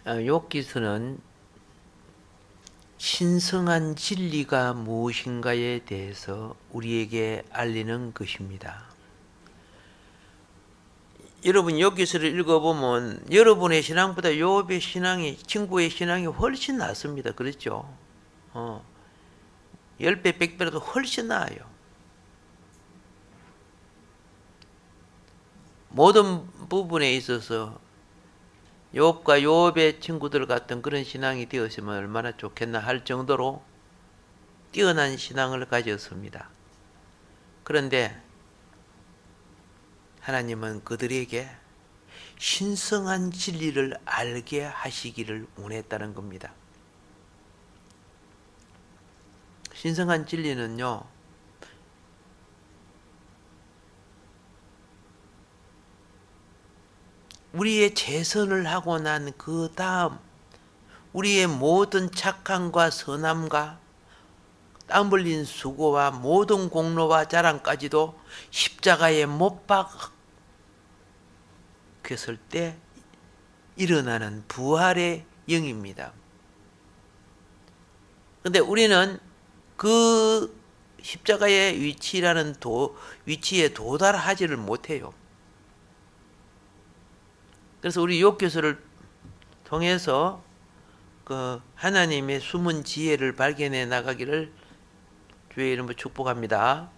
욥기서는 신성한 진리가 무엇인가에 대해서 우리에게 알리는 것입니다. 여러분 욥기서를 읽어보면 여러분의 신앙보다 욥의 신앙이, 친구의 신앙이 훨씬 낫습니다. 그렇죠? 10배, 100배라도 훨씬 나아요. 모든 부분에 있어서 욥과 욥의 친구들 같은 그런 신앙이 되었으면 얼마나 좋겠나 할 정도로 뛰어난 신앙을 가졌습니다. 그런데 하나님은 그들에게 신성한 진리를 알게 하시기를 원했다는 겁니다. 신성한 진리는요, 우리의 재선을 하고 난 그 다음 우리의 모든 착함과 선함과 땀 흘린 수고와 모든 공로와 자랑까지도 십자가에 못 박혔을 때 일어나는 부활의 영입니다. 그런데 우리는 그 십자가의 위치라는 위치에 도달하지를 못해요. 그래서 우리 욥기서를 통해서 그 하나님의 숨은 지혜를 발견해 나가기를 주의 이름으로 축복합니다.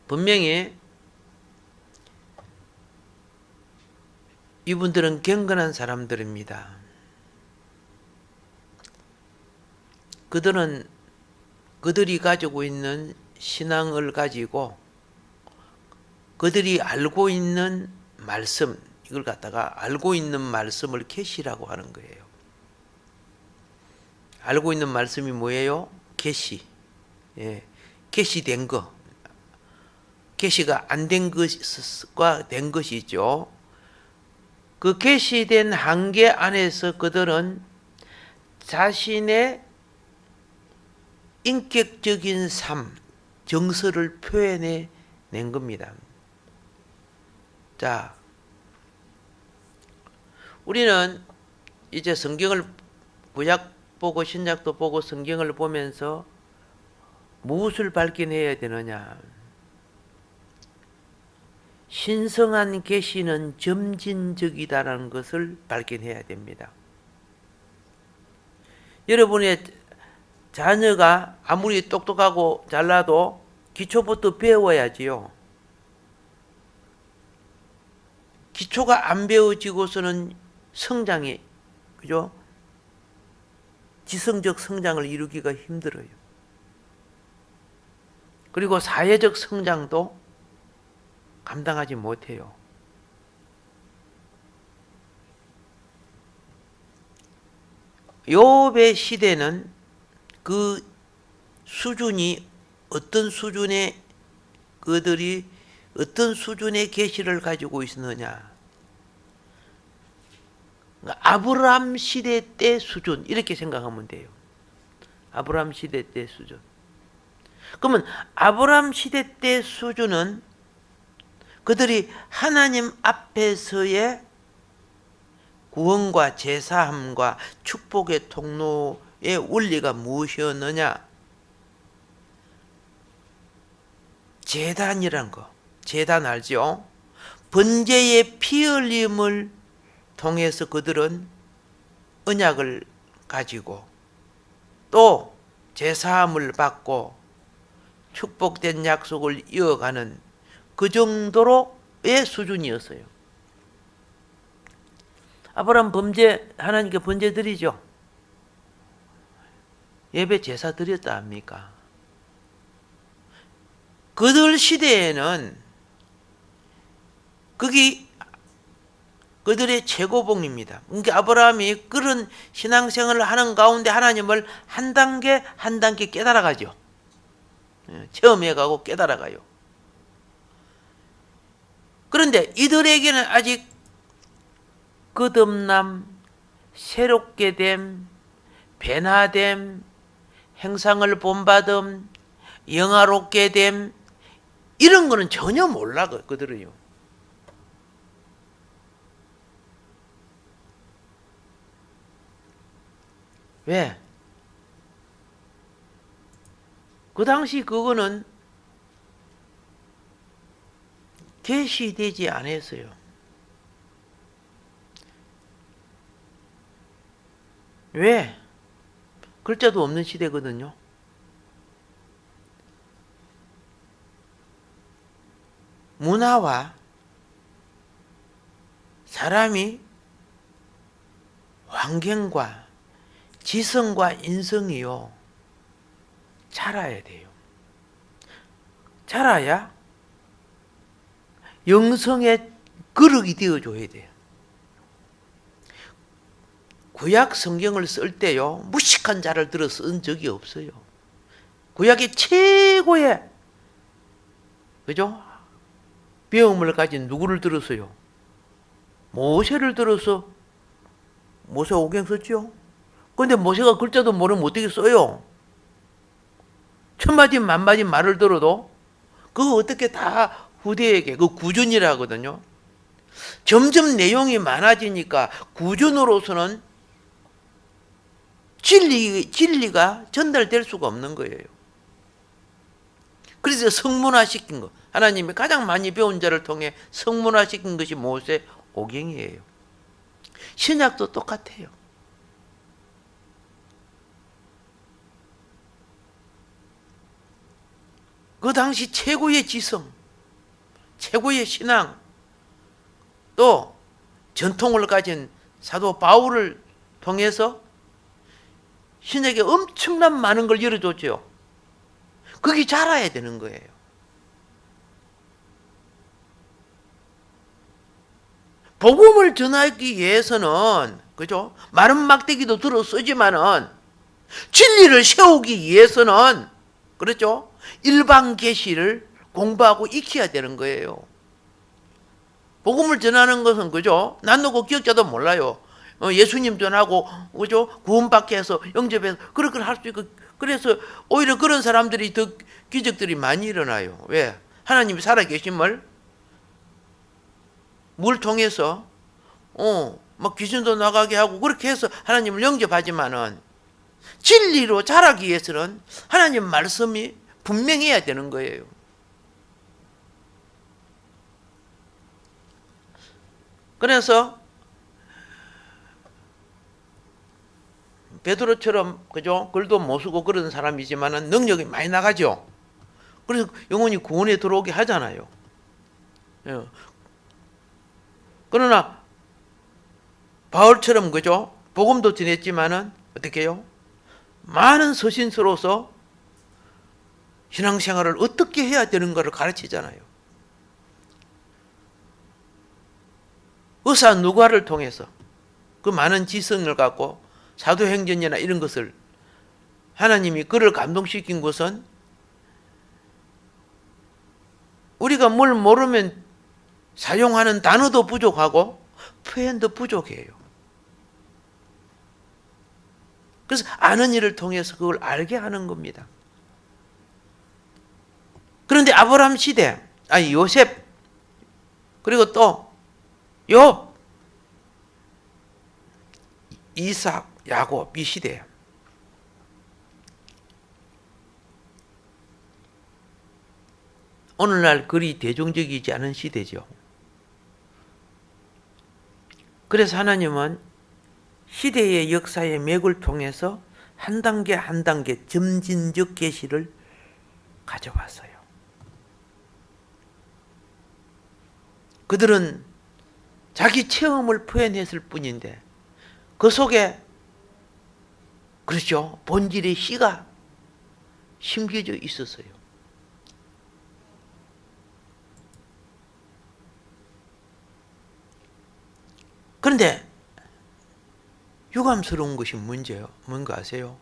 분명히 이분들은 경건한 사람들입니다. 그들이 가지고 있는 신앙을 가지고 그들이 알고 있는 말씀, 이걸 갖다가 알고 있는 말씀을 계시라고 하는 거예요. 알고 있는 말씀이 뭐예요? 계시. 계시된 것. 계시가 안 된 것과 된 것이죠. 그 계시된 한계 안에서 그들은 자신의 인격적인 삶, 정서를 표현해 낸 겁니다. 자, 우리는 이제 성경을 구약 보고 신약도 보고 성경을 보면서 무엇을 발견해야 되느냐? 신성한 계시는 점진적이다라는 것을 발견해야 됩니다. 여러분의 자녀가 아무리 똑똑하고 잘나도 기초부터 배워야지요. 기초가 안 배워지고서는 성장이, 그죠? 지성적 성장을 이루기가 힘들어요. 그리고 사회적 성장도 감당하지 못해요. 욥의 시대는 그 수준이 어떤 수준의 그들이 어떤 수준의 계시를 가지고 있었느냐. 아브라함 시대 때 수준 이렇게 생각하면 돼요. 아브라함 시대 때 수준. 그러면 아브라함 시대 때 수준은 그들이 하나님 앞에서의 구원과 제사함과 축복의 통로의 원리가 무엇이었느냐? 제단이란 거. 제단 알죠? 번제의 피 흘림을 통해서 그들은 언약을 가지고 또 제사함을 받고 축복된 약속을 이어가는 그 정도로의 수준이었어요. 아브라함 하나님께 번제 드리죠. 예배 제사 드렸다 합니까? 그들 시대에는 그게 그들의 최고봉입니다. 그러니까 아브라함이 그런 신앙생활을 하는 가운데 하나님을 한 단계 한 단계 깨달아가죠. 체험해가고 깨달아가요. 그런데 이들에게는 아직 거듭남, 새롭게 됨, 변화됨, 행상을 본받음, 영화롭게 됨, 이런 거는 전혀 몰라 그들은요. 왜? 그 당시 그거는 계시되지 않았어요. 왜? 글자도 없는 시대거든요. 문화와 사람이 환경과 지성과 인성이요 자라야 돼요. 자라야 영성의 그릇이 되어줘야 돼요. 구약 성경을 쓸 때요 무식한 자를 들어 쓴 적이 없어요. 구약의 최고의 그죠? 배움을 가진 누구를 들었어요? 모세를 들어서 모세 오경 썼죠? 근데 모세가 글자도 모르면 어떻게 써요? 천마디 만마디 말을 들어도 그거 어떻게 다 후대에게 그 구준이라 하거든요. 점점 내용이 많아지니까 구준으로서는 진리가 전달될 수가 없는 거예요. 그래서 성문화시킨 거. 하나님이 가장 많이 배운 자를 통해 성문화시킨 것이 모세 오경이에요. 신약도 똑같아요. 그 당시 최고의 지성, 최고의 신앙, 또 전통을 가진 사도 바울을 통해서 신에게 엄청난 많은 걸 열어줬죠. 그게 자라야 되는 거예요. 복음을 전하기 위해서는 그죠? 마른 막대기도 들어 쓰지만은 진리를 세우기 위해서는 그렇죠? 일반 계시를 공부하고 익혀야 되는 거예요. 복음을 전하는 것은 그죠? 난누고 기억자도 몰라요. 예수님 전하고 그죠? 구원받게 해서 영접해서 그렇게 할 수 있고 그래서 오히려 그런 사람들이 더 기적들이 많이 일어나요. 왜? 하나님이 살아계심을 물 통해서 막 귀신도 나가게 하고 그렇게 해서 하나님을 영접하지만은 진리로 자라기 위해서는 하나님 말씀이 분명해야 되는 거예요. 그래서 베드로처럼 그죠? 글도 못 쓰고 그런 사람이지만은 능력이 많이 나가죠. 그래서 영혼이 구원에 들어오게 하잖아요. 그러나 바울처럼 그죠? 복음도 전했지만은 어떻게 해요? 많은 서신서로서 신앙생활을 어떻게 해야 되는가를 가르치잖아요. 의사 누가를 통해서 그 많은 지성을 갖고 사도행전이나 이런 것을 하나님이 그를 감동시킨 것은 우리가 뭘 모르면 사용하는 단어도 부족하고 표현도 부족해요. 그래서 아는 일을 통해서 그걸 알게 하는 겁니다. 그런데 아브라함 시대, 요셉, 그리고 또 욥, 이삭, 야곱 이 시대 오늘날 그리 대중적이지 않은 시대죠. 그래서 하나님은 시대의 역사의 맥을 통해서 한 단계 한 단계 점진적 계시를 가져왔어요. 그들은 자기 체험을 표현했을 뿐인데 그 속에 그렇죠. 본질의 씨가 심겨져 있었어요. 그런데 유감스러운 것이 문제예요. 뭔가 아세요?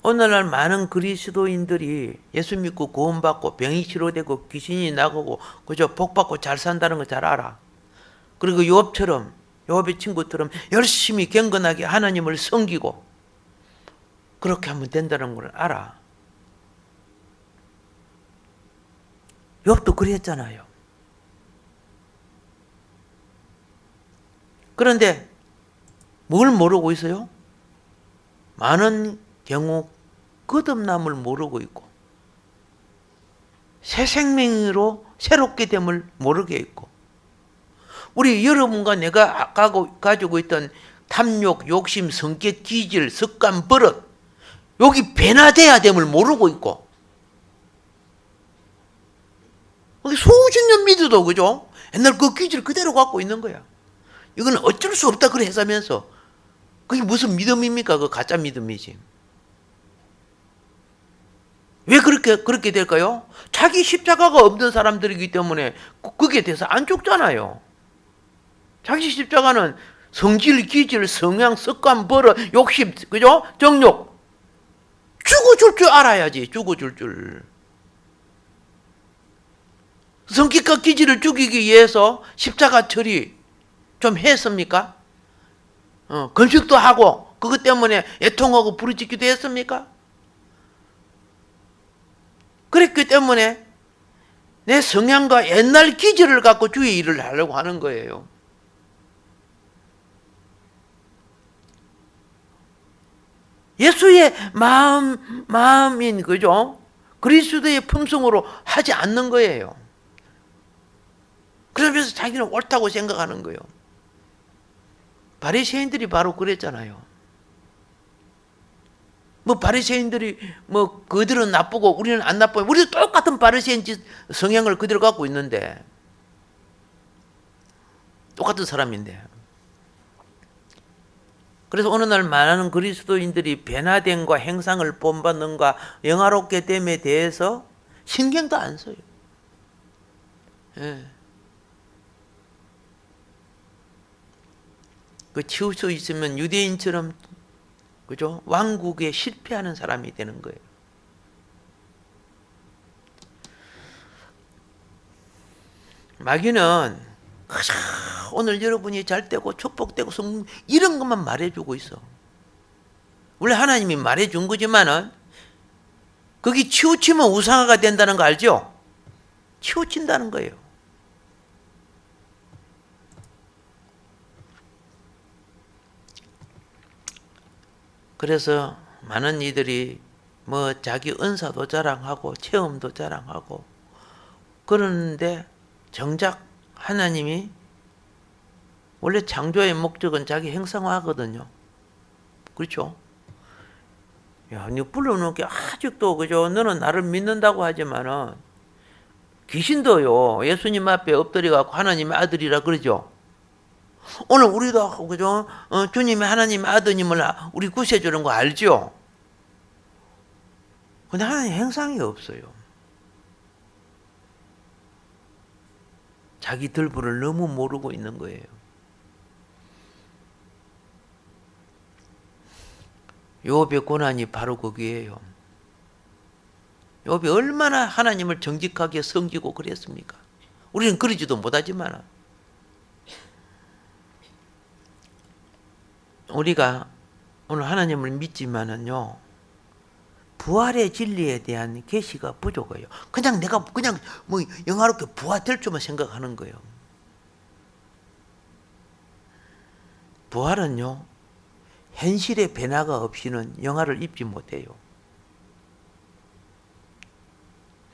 오늘날 많은 그리스도인들이 예수 믿고 구원받고 병이 치료되고 귀신이 나가고 그죠? 복받고 잘 산다는 거 잘 알아. 그리고 욥의 친구처럼 열심히 경건하게 하나님을 섬기고 그렇게 하면 된다는 걸 알아. 욥도 그랬잖아요. 그런데 뭘 모르고 있어요? 많은 경우 거듭남을 모르고 있고 새 생명으로 새롭게 됨을 모르게 있고 우리 여러분과 내가 가지고 있던 탐욕, 욕심, 성격, 기질, 습관, 버릇 여기 변화돼야 됨을 모르고 있고 수십 년 믿어도 그죠? 옛날 그 기질 그대로 갖고 있는 거야. 이건 어쩔 수 없다 그래 해서면서 그게 무슨 믿음입니까? 그 가짜 믿음이지. 왜 그렇게 될까요? 자기 십자가가 없는 사람들이기 때문에 그게 돼서 안 죽잖아요. 자기 십자가는 성질, 기질, 성향, 습관, 버릇, 욕심, 그죠? 정욕. 죽어줄 줄 알아야지. 죽어줄 줄. 성격과 기질을 죽이기 위해서 십자가 처리 좀 했습니까? 건축도 하고 그것 때문에 애통하고 부르짖기도 했습니까? 그랬기 때문에 내 성향과 옛날 기질을 갖고 주의 일을 하려고 하는 거예요. 예수의 마음인 그죠? 그리스도의 품성으로 하지 않는 거예요. 그러면서 자기는 옳다고 생각하는 거예요. 바리새인들이 바로 그랬잖아요. 뭐 바리새인들이 뭐 그들은 나쁘고 우리는 안 나빠요. 우리도 똑같은 바리새인 성향을 그대로 갖고 있는데 똑같은 사람인데. 그래서 어느 날 많은 그리스도인들이 변화됨과 행상을 본받는가 영화롭게 됨에 대해서 신경도 안 써요. 예. 그 치울 수 있으면 유대인처럼 그죠? 왕국에 실패하는 사람이 되는 거예요. 마귀는 오늘 여러분이 잘 되고 축복되고 이런 것만 말해주고 있어. 원래 하나님이 말해준 거지만은 거기 치우치면 우상화가 된다는 거 알죠? 치우친다는 거예요. 그래서 많은 이들이 뭐 자기 은사도 자랑하고 체험도 자랑하고 그러는데 정작 하나님이 원래 창조의 목적은 자기 행성화거든요. 그렇죠? 야, 너 불러놓은 게 아직도 그죠? 너는 나를 믿는다고 하지만은 귀신도요. 예수님 앞에 엎드려갖고 하나님의 아들이라 그러죠. 오늘 우리도 그죠? 주님이 하나님의 아드님을 우리 구세주는 거 알죠? 근데 하나님 행상이 없어요. 자기 들부를 너무 모르고 있는 거예요. 욥의 고난이 바로 거기에요. 욥이 얼마나 하나님을 정직하게 섬기고 그랬습니까? 우리는 그러지도 못하지만 우리가 오늘 하나님을 믿지만은요 부활의 진리에 대한 계시가 부족해요. 그냥 내가 뭐 영화롭게 부활될 줄만 생각하는 거예요. 부활은요 현실의 변화가 없이는 영화를 입지 못해요.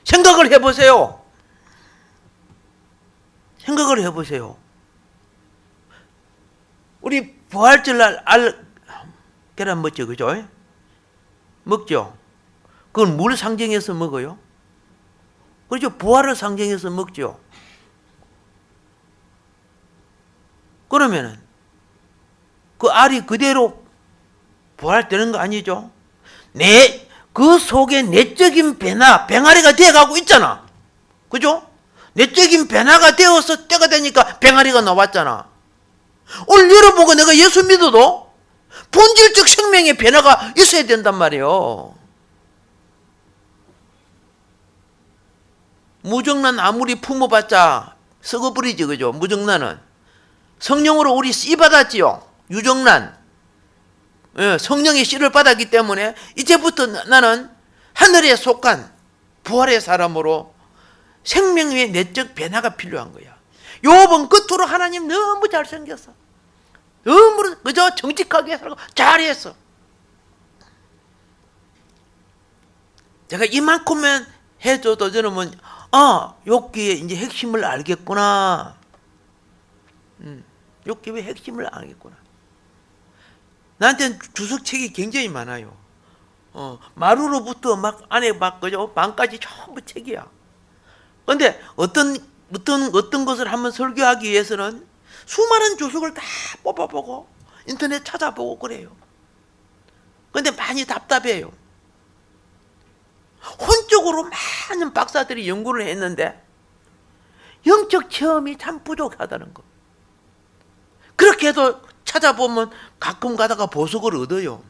생각을 해보세요. 생각을 해보세요. 우리 부활절날 계란 먹죠, 그죠? 먹죠. 그건 뭘 상징해서 먹어요? 그렇죠. 부활을 상징해서 먹죠. 그러면은 그 알이 그대로 부활되는 거 아니죠? 그 속에 내적인 변화, 병아리가 되어가고 있잖아. 그죠? 내적인 변화가 되어서 때가 되니까 병아리가 나왔잖아. 오늘 여러분과 내가 예수 믿어도 본질적 생명의 변화가 있어야 된단 말이에요. 무정란 아무리 품어봤자 썩어버리지, 그죠? 무정란은. 성령으로 우리 씨 받았지요. 유정란. 성령의 씨를 받았기 때문에 이제부터 나는 하늘에 속한 부활의 사람으로 생명의 내적 변화가 필요한 거야. 욥은 끝으로 하나님 너무 잘생겼어. 너무 그저 정직하게 살고 잘했어. 제가 이만큼만 해줘도 저는 뭐, 욥기의 이제 핵심을 알겠구나. 욥기의 핵심을 알겠구나. 나한테는 주석책이 굉장히 많아요. 마루로부터 막 안에 막 그죠 방까지 전부 책이야. 그런데 어떤 것을 한번 설교하기 위해서는 수많은 주석을 다 뽑아보고 인터넷 찾아보고 그래요. 그런데 많이 답답해요. 혼적으로 많은 박사들이 연구를 했는데 영적 체험이 참 부족하다는 거. 그렇게 해도 찾아보면 가끔 가다가 보석을 얻어요.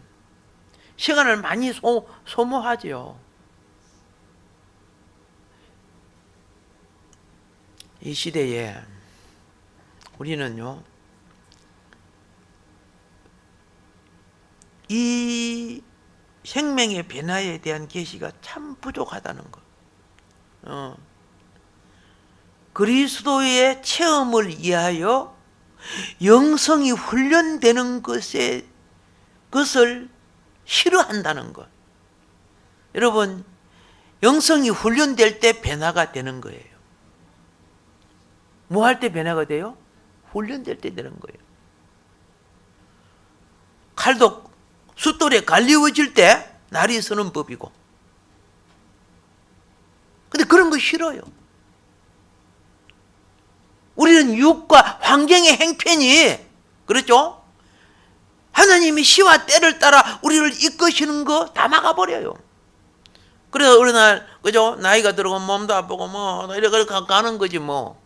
시간을 많이 소모하죠. 이 시대에 우리는요, 이 생명의 변화에 대한 계시가 참 부족하다는 것. 그리스도의 체험을 위하여 영성이 훈련되는 것을 싫어한다는 것. 여러분, 영성이 훈련될 때 변화가 되는 거예요. 뭐 할 때 변화가 돼요? 훈련될 때 되는 거예요. 칼도 숫돌에 갈리워질 때 날이 서는 법이고. 근데 그런 거 싫어요. 우리는 육과 환경의 행편이, 그렇죠? 하나님이 시와 때를 따라 우리를 이끄시는 거 다 막아버려요. 그래서 어느 날, 그죠? 나이가 들어고 몸도 아프고 뭐, 이렇게 가는 거지 뭐.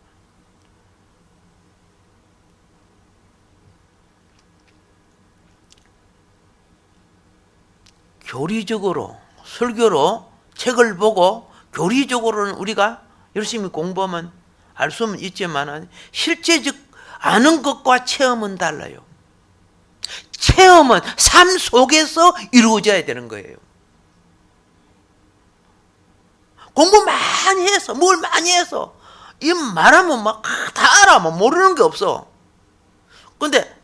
교리적으로, 설교로 책을 보고 교리적으로는 우리가 열심히 공부하면 알 수는 있지만 실제적 아는 것과 체험은 달라요. 체험은 삶 속에서 이루어져야 되는 거예요. 공부 많이 해서, 뭘 많이 해서, 이 말하면 막 다 알아, 뭐 모르는 게 없어. 근데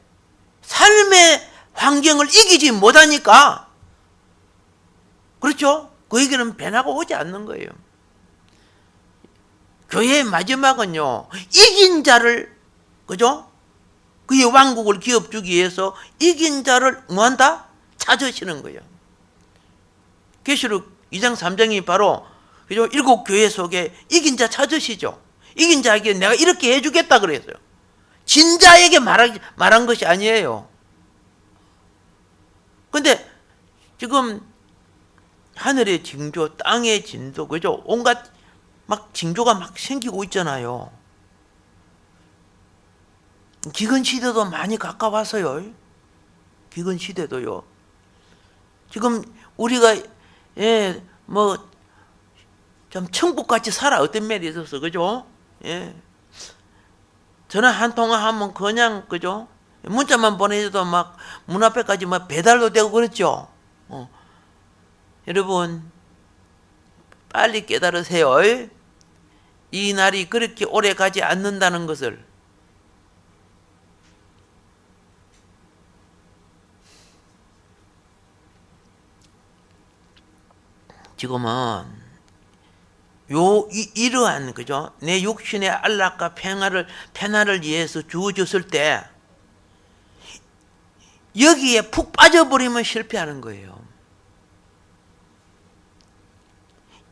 삶의 환경을 이기지 못하니까, 그렇죠? 그에게는 변화가 오지 않는 거예요. 교회의 마지막은요, 이긴 자를, 그죠? 그의 왕국을 기업주기 위해서 이긴 자를 뭐한다? 찾으시는 거예요. 계시록 2장 3장이 바로, 그죠? 7교회 속에 이긴 자 찾으시죠. 이긴 자에게 내가 이렇게 해주겠다 그랬어요. 진자에게 말한 것이 아니에요. 근데 지금 하늘의 징조, 땅의 진도, 그죠? 온갖 막 징조가 막 생기고 있잖아요. 기근 시대도 많이 가까웠어요. 기근 시대도요. 지금 우리가 좀 천국같이 살아. 어떤 면이 있어서, 그죠? 전화 한 통화 하면 그냥, 그죠? 문자만 보내줘도 막 문 앞에까지 막 배달도 되고 그렇죠. 여러분, 빨리 깨달으세요. 이 날이 그렇게 오래 가지 않는다는 것을. 지금은 이러한, 그죠? 내 육신의 안락과 평화를 위해서 주어졌을 때 여기에 푹 빠져버리면 실패하는 거예요.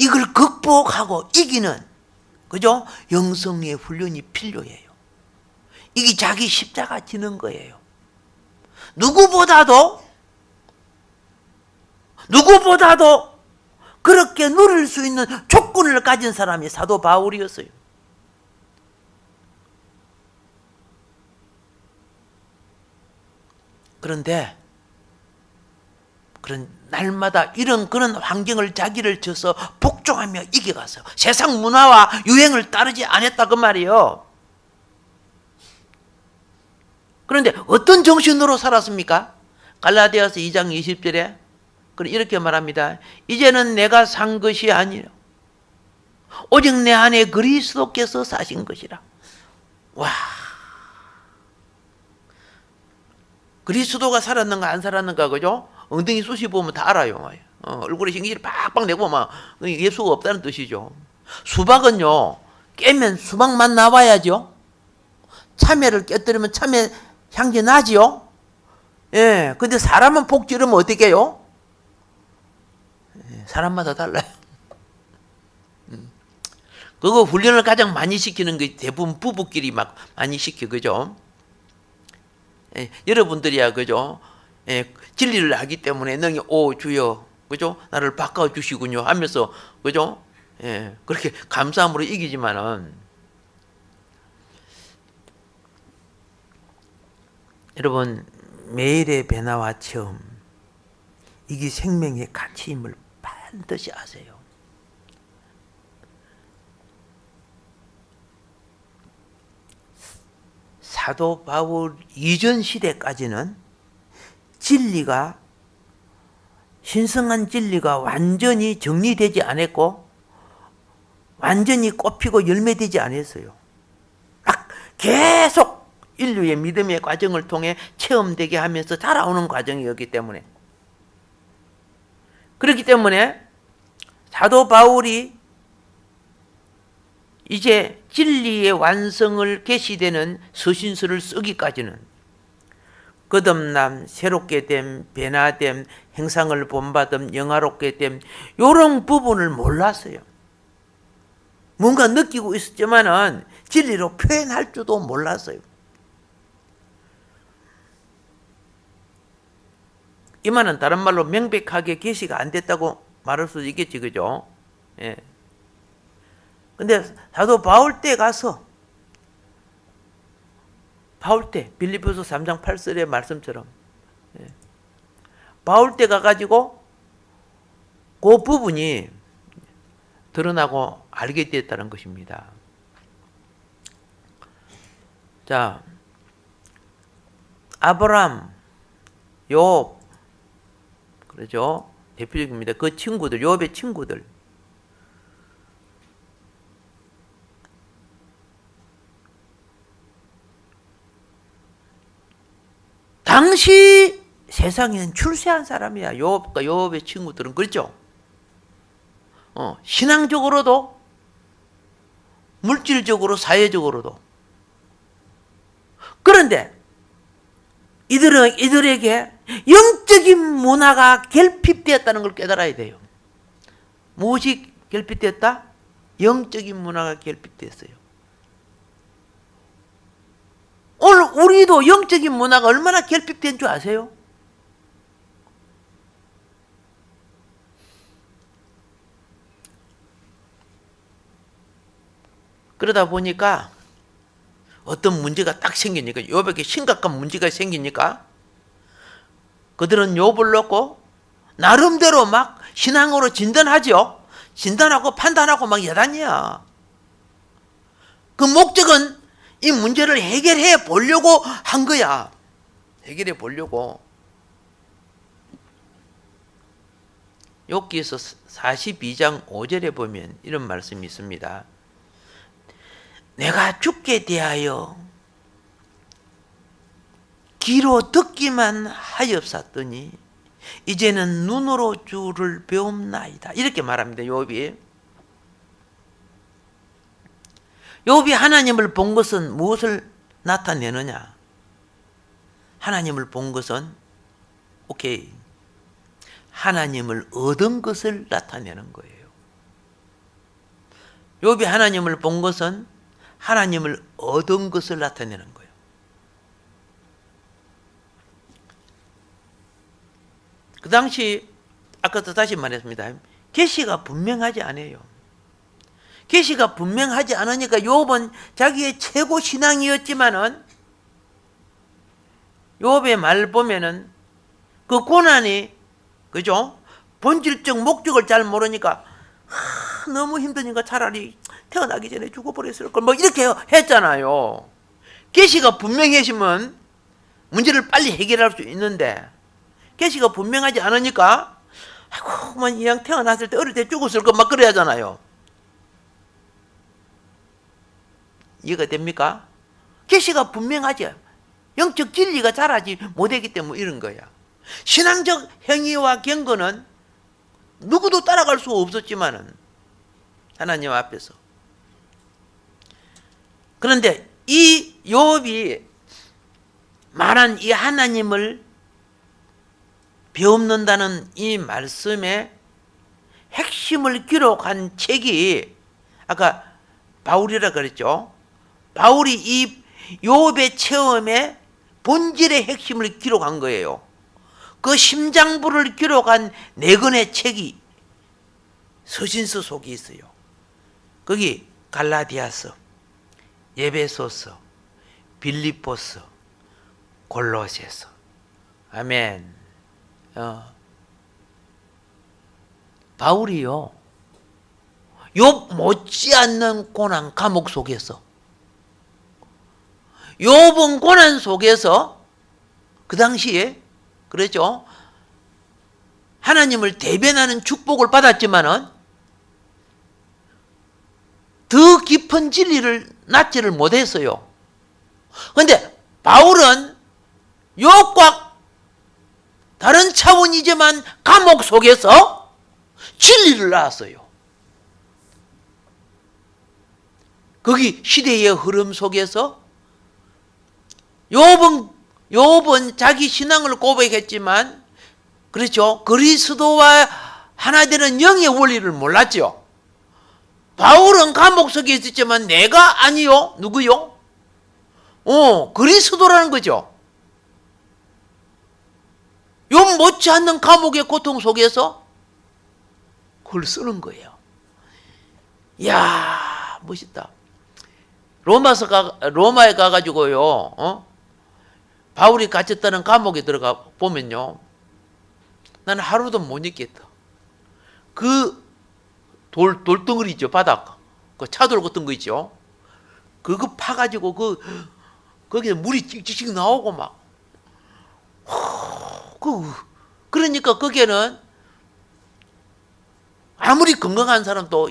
이걸 극복하고 이기는, 그죠? 영성의 훈련이 필요해요. 이게 자기 십자가 지는 거예요. 누구보다도 그렇게 누릴 수 있는 조건을 가진 사람이 사도 바울이었어요. 그런데 그런 날마다 그런 환경을 자기를 쳐서 복종하며 이겨가서 세상 문화와 유행을 따르지 않았다 그 말이에요. 그런데 어떤 정신으로 살았습니까? 갈라디아서 2장 20절에 이렇게 말합니다. 이제는 내가 산 것이 아니라 오직 내 안에 그리스도께서 사신 것이라. 와, 그리스도가 살았는가 안 살았는가, 그죠? 엉덩이 쑤시 보면 다 알아요. 얼굴에 신기를 팍팍 내고 막 예수가 없다는 뜻이죠. 수박은요, 깨면 수박만 나와야죠. 참외를 깨뜨리면 참외 향기 나지요. 예, 근데 사람은 폭 지르면 어떻게 해요? 사람마다 달라요. 그거 훈련을 가장 많이 시키는 게 대부분 부부끼리 막 많이 시켜, 그죠? 예, 여러분들이야, 그죠? 예, 진리를 알기 때문에 너희 오 주여, 그죠? 나를 바꿔 주시군요 하면서, 그죠? 예, 그렇게 감사함으로 이기지만은, 여러분, 매일의 변화와 체험, 이게 생명의 가치임을 반드시 아세요. 사도 바울 이전 시대까지는 진리가, 신성한 진리가 완전히 정리되지 않았고 완전히 꽃피고 열매되지 않았어요. 막 계속 인류의 믿음의 과정을 통해 체험되게 하면서 자라오는 과정이었기 때문에, 그렇기 때문에 사도 바울이 이제 진리의 완성을 계시되는 서신서를 쓰기까지는 거듭남, 새롭게 됨, 변화됨, 행상을 본받음, 영화롭게 됨, 이런 부분을 몰랐어요. 뭔가 느끼고 있었지만은 진리로 표현할 줄도 몰랐어요. 이 말은 다른 말로 명백하게 계시가 안 됐다고 말할 수도 있겠지, 그죠? 예. 근데 사도 바울 때 가서, 바울 때 빌립보서 3장 8절의 말씀처럼, 예, 바울 때 가가지고 그 부분이 드러나고 알게 됐다는 것입니다. 자, 아브람, 욥, 그러죠? 대표적입니다. 그 친구들, 욥의 친구들. 당시 세상에는 출세한 사람이야. 욥의 친구들은. 그렇죠? 신앙적으로도, 물질적으로, 사회적으로도. 그런데 이들에게 영적인 문화가 결핍되었다는 걸 깨달아야 돼요. 무엇이 결핍되었다? 영적인 문화가 결핍되었어요. 오늘 우리도 영적인 문화가 얼마나 결핍된 줄 아세요? 그러다 보니까 어떤 문제가 딱 생기니까, 욥에게 심각한 문제가 생기니까 그들은 욥을 놓고 나름대로 막 신앙으로 진단하죠. 진단하고 판단하고 막 여단이야. 그 목적은 이 문제를 해결해 보려고 한 거야. 해결해 보려고. 욥기서 42장 5절에 보면 이런 말씀이 있습니다. 내가 죽게 대하여 귀로 듣기만 하였었더니 이제는 눈으로 주를 배움나이다. 이렇게 말합니다. 욥이. 욥이 하나님을 본 것은 무엇을 나타내느냐? 하나님을 본 것은, 오케이, 하나님을 얻은 것을 나타내는 거예요. 욥이 하나님을 본 것은 하나님을 얻은 것을 나타내는 거예요. 그 당시 아까도 다시 말했습니다. 계시가 분명하지 않아요. 계시가 분명하지 않으니까 욥은 자기의 최고 신앙이었지만은, 욥의 말 보면은 그 고난이, 그죠? 본질적 목적을 잘 모르니까 너무 힘드니까 차라리 태어나기 전에 죽어버렸을 걸, 뭐 이렇게 했잖아요. 계시가 분명해지면 문제를 빨리 해결할 수 있는데, 계시가 분명하지 않으니까 아이고, 뭐 이왕 태어났을 때 어릴 때 죽었을 거 막 그래야 하잖아요. 이해가 됩니까? 계시가 분명하죠. 영적 진리가 자라지 못하기 때문에 이런 거야. 신앙적 행위와 경건은 누구도 따라갈 수 없었지만은 하나님 앞에서. 그런데 이 욥이 말한 이 하나님을 배움는다는 이 말씀의 핵심을 기록한 책이 아까 바울이라 그랬죠. 바울이 이 욥의 체험의 본질의 핵심을 기록한 거예요. 그 심장부를 기록한 네 권의 책이 서신서 속에 있어요. 거기 갈라디아서, 에베소서, 빌립보서, 골로새서. 아멘. 바울이요, 욥 못지않는 고난 감옥 속에서, 욥은 고난 속에서 그 당시에 그랬죠. 하나님을 대변하는 축복을 받았지만은 더 깊은 진리를 낳지를 못했어요. 그런데 바울은 욥과 다른 차원이지만 감옥 속에서 진리를 낳았어요. 거기 시대의 흐름 속에서 욥은 자기 신앙을 고백했지만, 그렇죠, 그리스도와 하나 되는 영의 원리를 몰랐죠. 바울은 감옥 속에 있었지만 내가 아니요, 누구요? 그리스도라는 거죠. 욥 못지않는 감옥의 고통 속에서 그걸 쓰는 거예요. 이야, 멋있다. 로마에 가가지고요, 바울이 갇혔다는 감옥에 들어가 보면요, 나는 하루도 못 있겠다. 그 돌덩어리 있죠, 바닥. 그 차돌 같은 거 있죠. 그거 파가지고 거기에 물이 찍찍찍 나오고 막. 그러니까 거기에는 아무리 건강한 사람도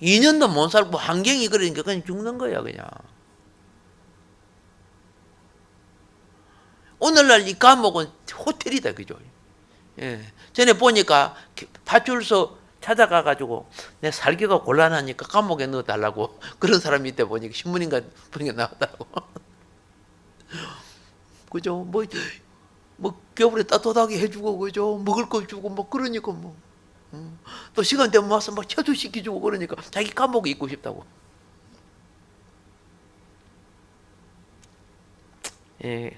2년도 못 살고 환경이 그러니까 그냥 죽는 거야, 그냥. 오늘날 이 감옥은 호텔이다, 그죠? 예. 전에 보니까 파출소 찾아가가지고 내 살기가 곤란하니까 감옥에 넣어달라고 그런 사람이 있다 보니까 신문인가 보니까 나왔다고. 그죠? 뭐 겨울에 따뜻하게 해주고, 그죠? 먹을 거 주고 뭐 그러니까 뭐. 또 시간 되면 와서 막 체조시켜주고 그러니까 자기 감옥에 있고 싶다고. 예.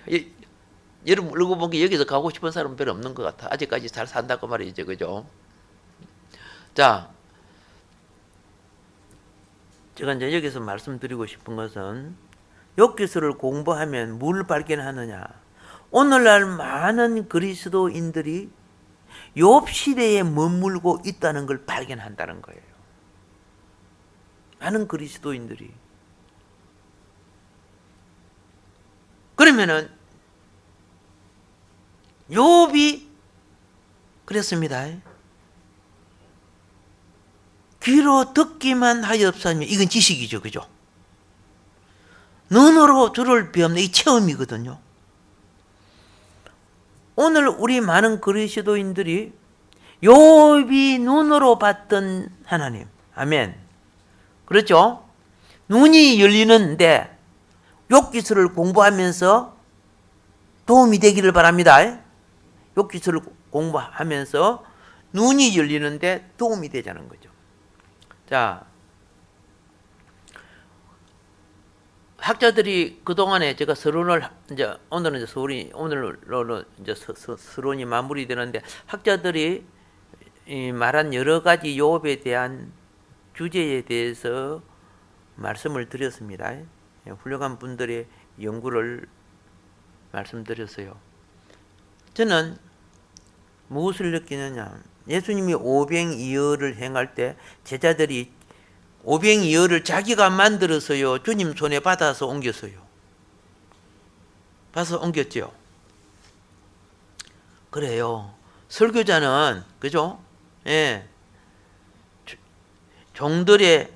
여러분 읽어보기 여기서 가고 싶은 사람은 별로 없는 것 같아. 아직까지 잘 산다고 말이죠, 그죠? 자, 제가 이제 여기서 말씀드리고 싶은 것은 욥기서를 공부하면 뭘 발견하느냐? 오늘날 많은 그리스도인들이 욥 시대에 머물고 있다는 걸 발견한다는 거예요. 많은 그리스도인들이. 그러면은 욥이 그랬습니다. 귀로 듣기만 하였으면, 이건 지식이죠, 그죠? 눈으로 주를 배우는 이 체험이거든요. 오늘 우리 많은 그리스도인들이 욥이 눈으로 봤던 하나님, 아멘. 그렇죠? 눈이 열리는데 욥기서를 공부하면서 도움이 되기를 바랍니다. 욥기서를 공부하면서 눈이 열리는데 도움이 되자는 거죠. 자, 학자들이 그동안에 제가 서론을 이제 오늘은 이제 오늘로 이제 서론이 마무리되는데, 학자들이 말한 여러 가지 욥에 대한 주제에 대해서 말씀을 드렸습니다. 훌륭한 분들의 연구를 말씀드렸어요. 저는 무엇을 느끼느냐? 예수님이 오병이어를 행할 때 제자들이 오병이어를 자기가 만들어서요, 주님 손에 받아서 옮겼어요. 받아서 옮겼죠. 그래요. 설교자는, 그죠? 예. 종들이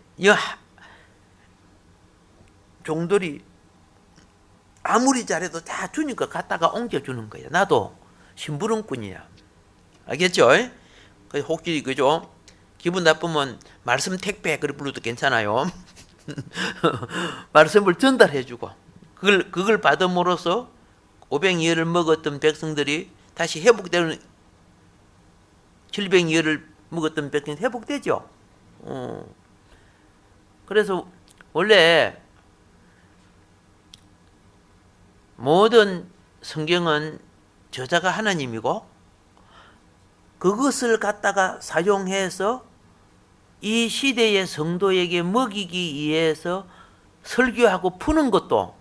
아무리 잘해도 다 주니까 갖다가 옮겨주는 거야. 나도 심부름꾼이야. 알겠죠? 혹시 그죠? 기분 나쁘면 말씀 택배 그래 불러도 괜찮아요. 말씀을 전달해주고 그걸 받음으로써 오병이어를 먹었던 백성들이 다시 회복되는, 700여를 먹었던 백성이 회복되죠. 그래서 원래 모든 성경은 저자가 하나님이고 그것을 갖다가 사용해서 이 시대의 성도에게 먹이기 위해서 설교하고 푸는 것도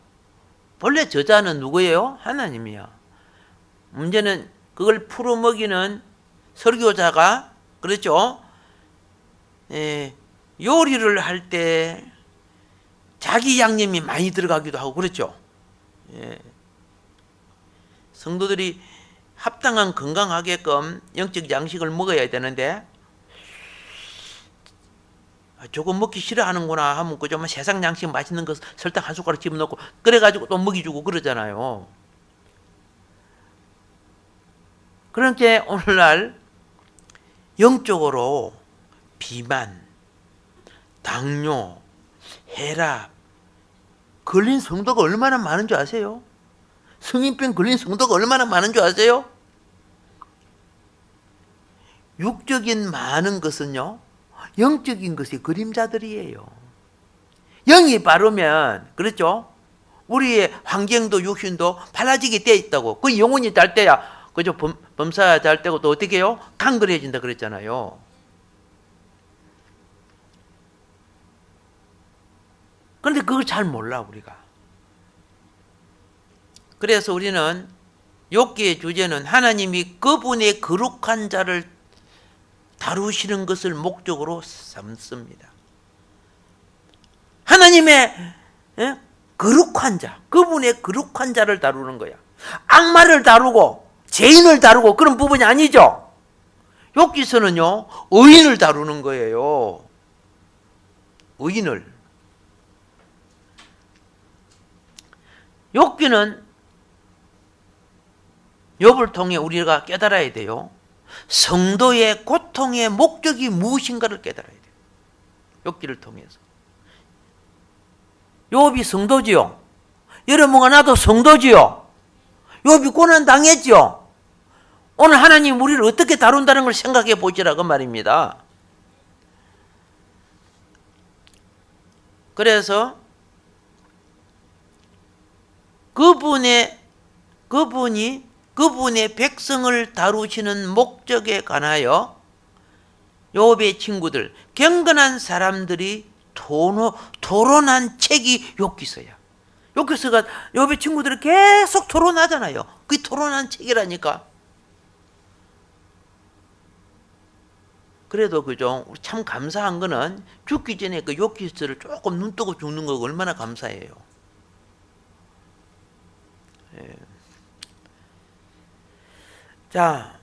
원래 저자는 누구예요? 하나님이야. 문제는 그걸 풀어 먹이는 설교자가, 그렇죠? 요리를 할 때 자기 양념이 많이 들어가기도 하고 그렇죠? 성도들이 합당한 건강하게끔 영적 양식을 먹어야 되는데 조금 먹기 싫어하는구나 하면 그좀 세상 양식 맛있는 거 설탕 한 숟가락 집어넣고 그래가지고 또 먹이주고 그러잖아요. 그러니까 오늘날 영적으로 비만, 당뇨, 혈압 걸린 성도가 얼마나 많은 줄 아세요? 성인병 걸린 성도가 얼마나 많은 줄 아세요? 육적인 많은 것은요, 영적인 것이 그림자들이에요. 영이 바르면, 그렇죠? 우리의 환경도 육신도 발라지게 돼 있다고. 그 영혼이 잘 때야, 그죠? 범사야 잘 때고 또 어떻게 해요? 강건해진다 그랬잖아요. 그런데 그걸 잘 몰라, 우리가. 그래서 우리는 욥기의 주제는 하나님이 그분의 거룩한 자를 다루시는 것을 목적으로 삼습니다. 하나님의 거룩한 자, 그분의 거룩한 자를 다루는 거야. 악마를 다루고 죄인을 다루고 그런 부분이 아니죠. 욥기서는요, 의인을 다루는 거예요. 의인을. 욥기는 욥을 통해 우리가 깨달아야 돼요. 성도의 고통의 목적이 무엇인가를 깨달아야 돼요. 욥기를 통해서. 욥이 성도지요. 여러분과 나도 성도지요. 욥이 고난 당했죠. 오늘 하나님 우리를 어떻게 다룬다는 걸 생각해 보시라고 말입니다. 그래서 그분의 백성을 다루시는 목적에 관하여 욥의 친구들, 경건한 사람들이 토론한 책이 욥기서야. 욥기서가 욥의 친구들이 계속 토론하잖아요. 그게 토론한 책이라니까. 그래도 그죠? 참 감사한 거는 죽기 전에 그 욥기서를 조금 눈 뜨고 죽는 거 얼마나 감사해요. 예. 자,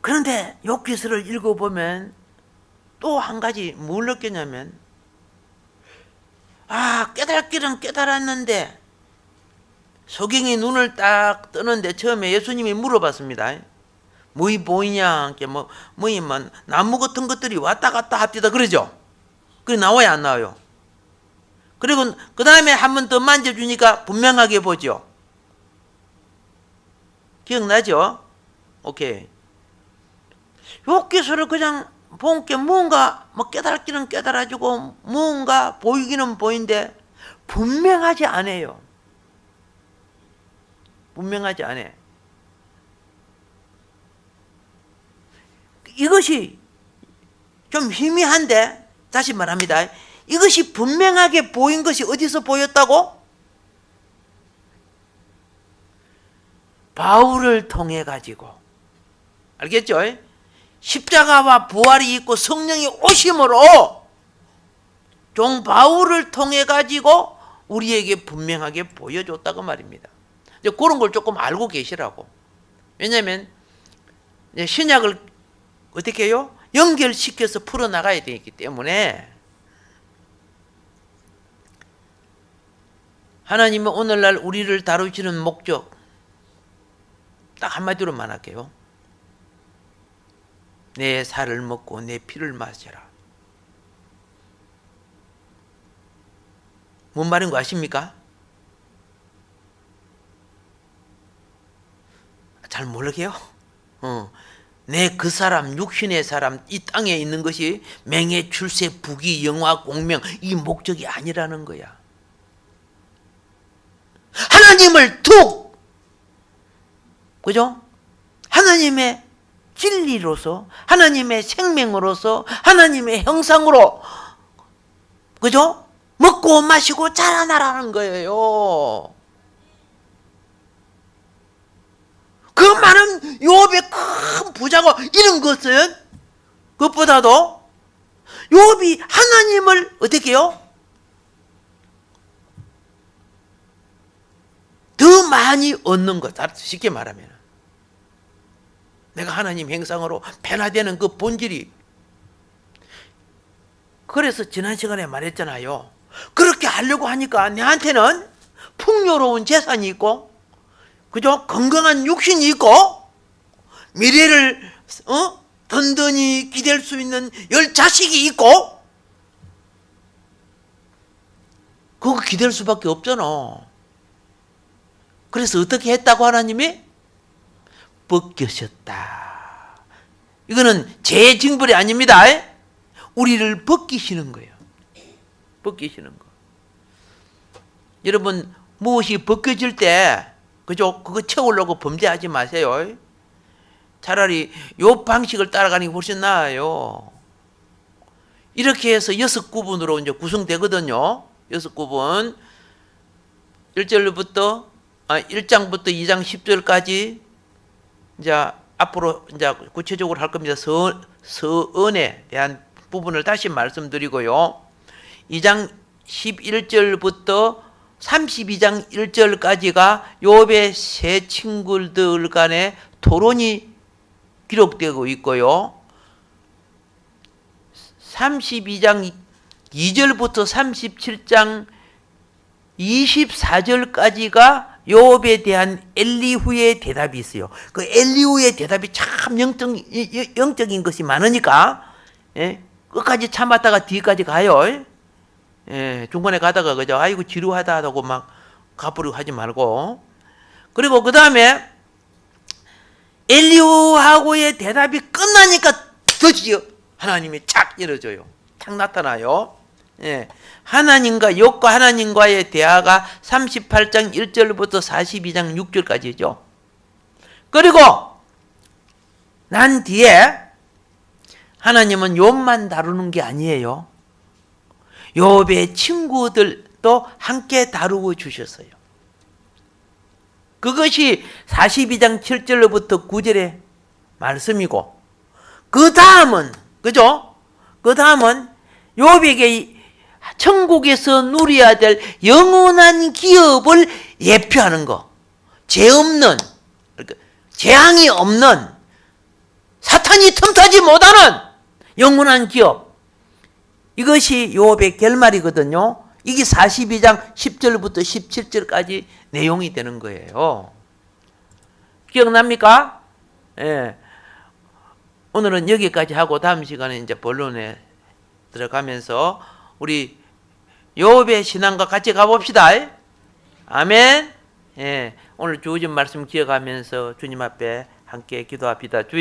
그런데 욥기서를 읽어보면 또 한 가지 뭘 느꼈냐면, 깨달기는 깨달았는데 소경이 눈을 딱 뜨는데 처음에 예수님이 물어봤습니다. 뭐이 보이냐? 나무 같은 것들이 왔다 갔다 합디다 그러죠? 그게 나와요, 안 나와요? 그리고 그 다음에 한 번 더 만져주니까 분명하게 보죠. 기억나죠? 오케이. 욥기서를 그냥 본 게 뭔가 깨달기는 깨달아지고 뭔가 보이기는 보이는데 분명하지 않아요. 분명하지 않아. 이것이 좀 희미한데 다시 말합니다. 이것이 분명하게 보인 것이 어디서 보였다고? 바울을 통해 가지고. 알겠죠? 십자가와 부활이 있고 성령이 오심으로 종 바울을 통해 가지고 우리에게 분명하게 보여줬다고 말입니다. 이제 그런 걸 조금 알고 계시라고. 왜냐하면 신약을 어떻게 해요? 연결시켜서 풀어나가야 되기 때문에 하나님은 오늘날 우리를 다루시는 목적 딱 한마디로 말할게요. 내 살을 먹고 내 피를 마셔라. 뭔 말인 거 아십니까? 잘 모르게요? 내 그 사람, 육신의 사람, 이 땅에 있는 것이 명예, 출세, 부귀, 영화, 공명, 이 목적이 아니라는 거야. 하나님을 툭! 그죠? 하나님의 진리로서, 하나님의 생명으로서, 하나님의 형상으로, 그죠? 먹고 마시고 자라나라는 거예요. 그 많은 욥의 큰 부자고 이런 것은 그것보다도 욥이 하나님을 어떻게 해요? 더 많이 얻는 것. 쉽게 말하면 내가 하나님 형상으로 변화되는 그 본질이. 그래서 지난 시간에 말했잖아요. 그렇게 하려고 하니까 내한테는 풍요로운 재산이 있고, 그죠? 건강한 육신이 있고, 미래를 든든히 기댈 수 있는 10자식이 있고, 그거 기댈 수밖에 없잖아. 그래서 어떻게 했다고 하나님이? 벗겨셨다. 이거는 제 징벌이 아닙니다. 우리를 벗기시는 거예요. 벗기시는 거. 여러분, 무엇이 벗겨질 때, 그죠? 그거 채우려고 범죄하지 마세요. 차라리 요 방식을 따라가는 게 훨씬 나아요. 이렇게 해서 6구분으로 이제 구성되거든요. 6구분. 1장부터 2장 10절까지 이제 앞으로 이제 구체적으로 할 겁니다. 서언에 대한 부분을 다시 말씀드리고요. 2장 11절부터 32장 1절까지가 욥의 세 친구들 간의 토론이 기록되고 있고요. 32장 2절부터 37장 24절까지가 욥에 대한 엘리후의 대답이 있어요. 그 엘리후의 대답이 참 영적인 것이 많으니까 끝까지 참았다가 뒤까지 가요. 중간에 가다가 그죠? 아이고 지루하다 하고 막 가버리고 하지 말고. 그리고 그 다음에 엘리후하고의 대답이 끝나니까 드디어 하나님이 착 이뤄져요. 착 나타나요. 하나님과 욥과 하나님과의 대화가 38장 1절부터 42장 6절까지죠. 그리고 난 뒤에 하나님은 욥만 다루는 게 아니에요. 욥의 친구들도 함께 다루고 주셨어요. 그것이 42장 7절로부터 9절의 말씀이고, 그 다음은 그죠? 그 다음은 욥에게 천국에서 누려야 될 영원한 기업을 예표하는 거. 죄 없는, 재앙이 없는, 사탄이 틈타지 못하는 영원한 기업. 이것이 욥의 결말이거든요. 이게 42장 10절부터 17절까지 내용이 되는 거예요. 기억납니까? 오늘은 여기까지 하고 다음 시간에 이제 본론에 들어가면서 우리 욥의 신앙과 같이 가봅시다. 아멘. 오늘 주어진 말씀 기억하면서 주님 앞에 함께 기도합시다. 주여.